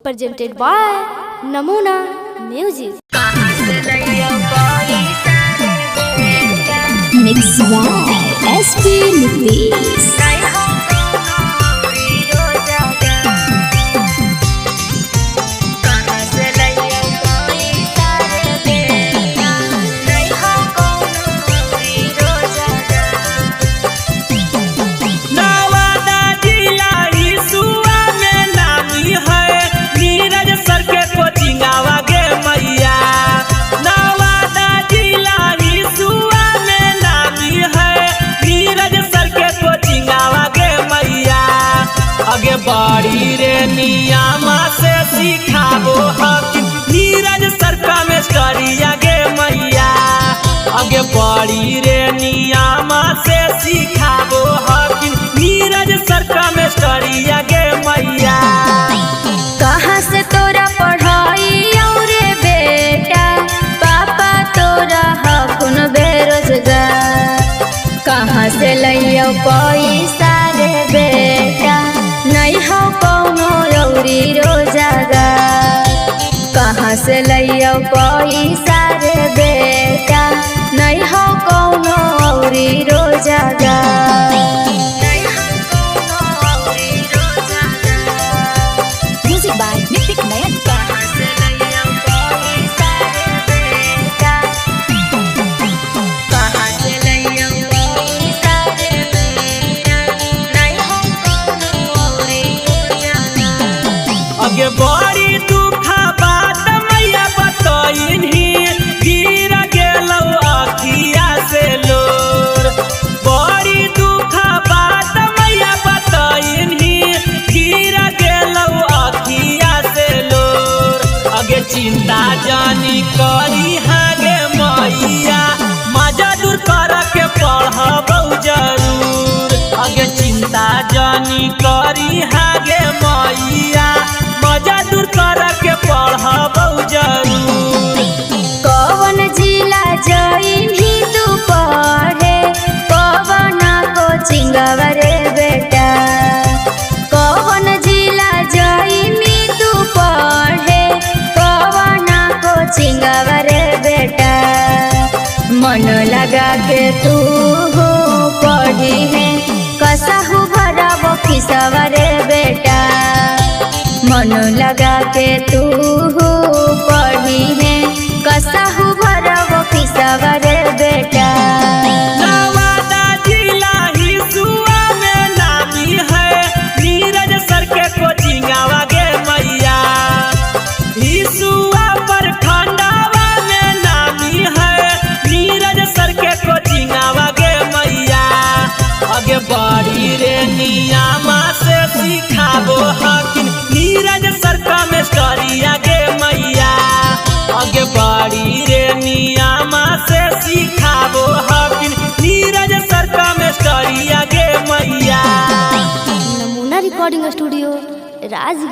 presented by Namuna Music. Mix by SP Nitish. आगे बाड़ी रे नियामा से सिखाबो हकिन नीरज सर का मेस्टरी आगे मैया। आगे बाड़ी रे नियामा से सिखाबो हकिन नीरज सर का मेस्टरी आगे मैया। कहाँ से तोरा पढ़ाई औरे बेटा, पापा तोरा हकुन बेरोजगार। कहाँ से लइयो पैसा रे बेटा, नहीं हो कौनो औरी रोजगार। कहाँ से लइयो पैसा रे बेटा, नहीं हो कौनो औरी रोजगार। म्यूजिक बाय नितिक नयन। कहाँ से लइयो पैसा रे बेटा, कहाँ से लइयो पैसा रे बेटा, नहीं हो कौनो औरी रोजगार। आगे बड़ी दुखा बात मैया बतइनी, गिर गेलौ अखिया से लोर। बड़ी दुखा बात मैया बतइनी, गिर गेलौ अखिया से लोर। आगे चिंता जानी करी हागे मैया, मजा दूर कर के पढ़बौ जरूर। आगे चिंता जानी करी हागे मैया, मजा दूर कर के पढ़बौ जरूर। कौन जिला जइनी तू पढ़े, कौन कोचिंग रे बेटा। कौन जिला जइनी तू पढ़े, कौन कोचिंग रे बेटा। मन लगा के तू पढ़ी है, कसहु भरबो फीसवा रे बेटा। मन लगा के तू पढ़ी है, कसहु भरबो फीसवा रे बेटा। नवादा जिला हिसुआ में नामी है, नीरज सर के कोचिंग आगे मैया। हिसुआ पर खंडावा में नामी है, नीरज सर के कोचिंग आगे मैया। आगे बाड़ी रे नियामा से सिखाबो हकिन नीरज सर का मेस्टरी आगे मैया। आगे बाड़ी रे नियामा से सिखाबो हकिन नीरज सर का मेस्टरी आगे मैया। Namuna Recording Studio, Rajgir.